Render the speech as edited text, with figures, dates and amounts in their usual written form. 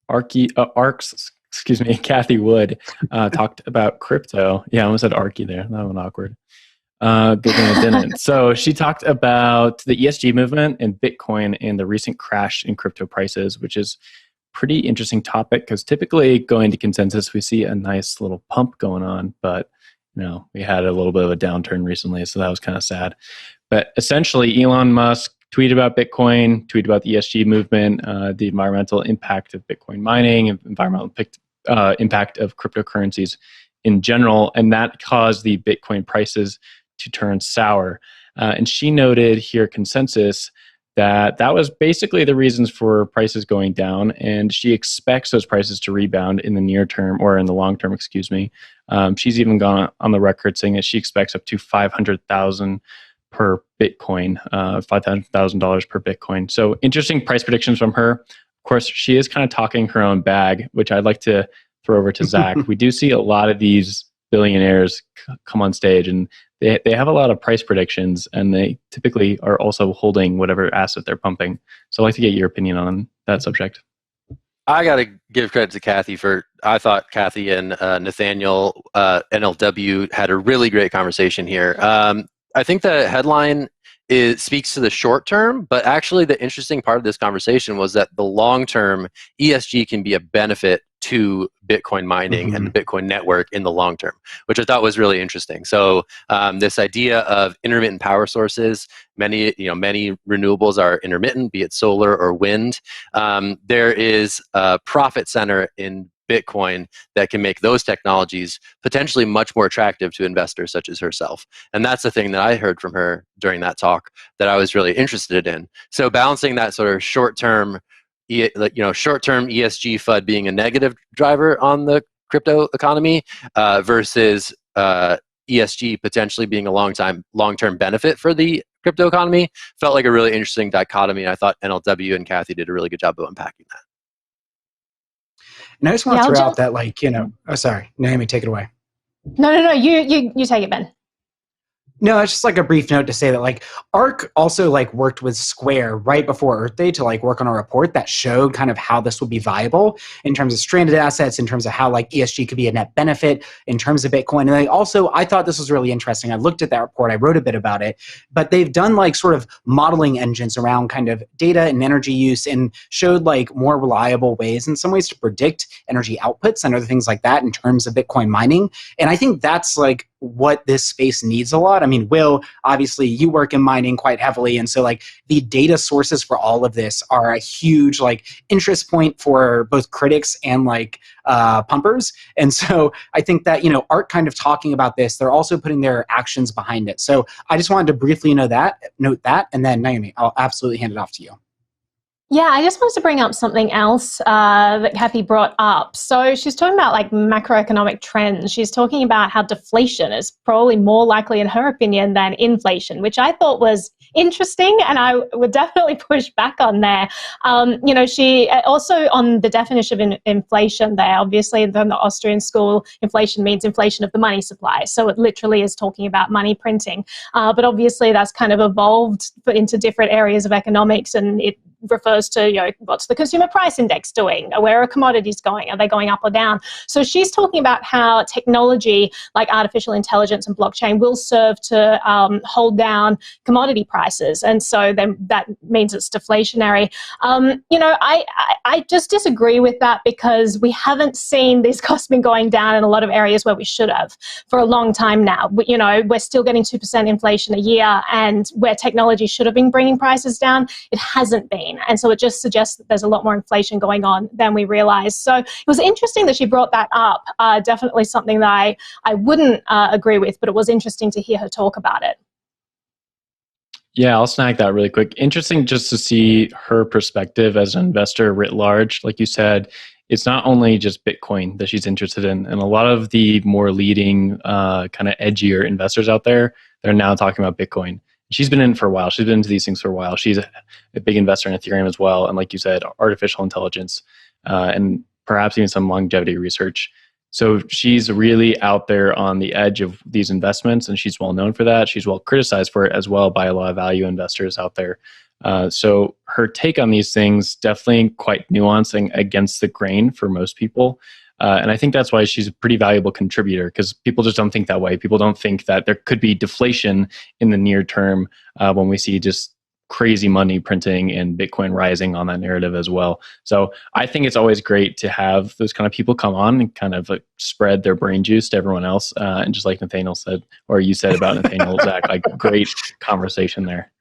ARK's, excuse me, Cathie Wood talked about crypto. Yeah, I almost said ARKy there. That one awkward. Good thing I didn't. So she talked about the ESG movement and Bitcoin and the recent crash in crypto prices, which is pretty interesting topic because typically going to consensus, we see a nice little pump going on, but we had a little bit of a downturn recently, so that was kind of sad. But essentially, Elon Musk tweeted about Bitcoin, tweeted about the ESG movement, the environmental impact of Bitcoin mining, environmental impact of cryptocurrencies in general, and that caused the Bitcoin prices to turn sour. And she noted here consensus that was basically the reasons for prices going down, and she expects those prices to rebound in the near term, or in the long term, excuse me. She's even gone on the record saying that she expects up to $500,000 per Bitcoin, $500,000 per Bitcoin. So interesting price predictions from her. Of course, she is kind of talking her own bag, which I'd like to throw over to Zach. We do see a lot of these billionaires come on stage, and they have a lot of price predictions, and they typically are also holding whatever asset they're pumping. So I'd like to get your opinion on that subject. I got to give credit to Cathie I thought Cathie and Nathaniel, NLW, had a really great conversation here. I think the headline speaks to the short term, but actually the interesting part of this conversation was that the long term ESG can be a benefit to Bitcoin mining and the Bitcoin network in the long term, which I thought was really interesting. So this idea of intermittent power sources, many renewables are intermittent, be it solar or wind. There is a profit center in Bitcoin that can make those technologies potentially much more attractive to investors such as herself. And that's the thing that I heard from her during that talk that I was really interested in. So balancing that sort of short-term ESG FUD being a negative driver on the crypto economy versus ESG potentially being a long-term benefit for the crypto economy felt like a really interesting dichotomy. And I thought NLW and Cathie did a really good job of unpacking that. And I just want to throw out that, oh, sorry, Naomi, take it away. No, you take it, Ben. No, it's just like a brief note to say that ARK also worked with Square right before Earth Day to work on a report that showed kind of how this would be viable in terms of stranded assets, in terms of how ESG could be a net benefit in terms of Bitcoin. And I thought this was really interesting. I looked at that report, I wrote a bit about it, but they've done sort of modeling engines around kind of data and energy use and showed more reliable ways in some ways to predict energy outputs and other things like that in terms of Bitcoin mining. And I think that's what this space needs a lot. I mean, Will, obviously you work in mining quite heavily. And so the data sources for all of this are a huge interest point for both critics and pumpers. And so I think that, ARK kind of talking about this, they're also putting their actions behind it. So I just wanted to briefly note that. And then Naomi, I'll absolutely hand it off to you. Yeah, I just wanted to bring up something else that Cathie brought up. So she's talking about macroeconomic trends. She's talking about how deflation is probably more likely, in her opinion, than inflation, which I thought was interesting, and I would definitely push back on there. She also on the definition of inflation there, obviously from the Austrian school, inflation means inflation of the money supply. So it literally is talking about money printing. But obviously that's kind of evolved into different areas of economics, and it refers to, what's the consumer price index doing? Where are commodities going? Are they going up or down? So she's talking about how technology like artificial intelligence and blockchain will serve to hold down commodity prices. And so then that means it's deflationary. I just disagree with that because we haven't seen these costs been going down in a lot of areas where we should have for a long time now. We're still getting 2% inflation a year, and where technology should have been bringing prices down, it hasn't been. And so it just suggests that there's a lot more inflation going on than we realize. So it was interesting that she brought that up. Definitely something that I wouldn't agree with, but it was interesting to hear her talk about it. Yeah, I'll snag that really quick. Interesting just to see her perspective as an investor writ large. Like you said, it's not only just Bitcoin that she's interested in, and a lot of the more leading kind of edgier investors out there, they're now talking about Bitcoin. She's been in it for a while. She's been into these things for a while. She's a big investor in Ethereum as well. And like you said, artificial intelligence and perhaps even some longevity research. So she's really out there on the edge of these investments, and she's well known for that. She's well criticized for it as well by a lot of value investors out there. So her take on these things definitely quite nuancing against the grain for most people. And I think that's why she's a pretty valuable contributor, because people just don't think that way. People don't think that there could be deflation in the near term when we see just crazy money printing and Bitcoin rising on that narrative as well. So I think it's always great to have those kind of people come on and kind of spread their brain juice to everyone else. And just like Nathaniel said, or you said about Nathaniel, Zach, like great conversation there.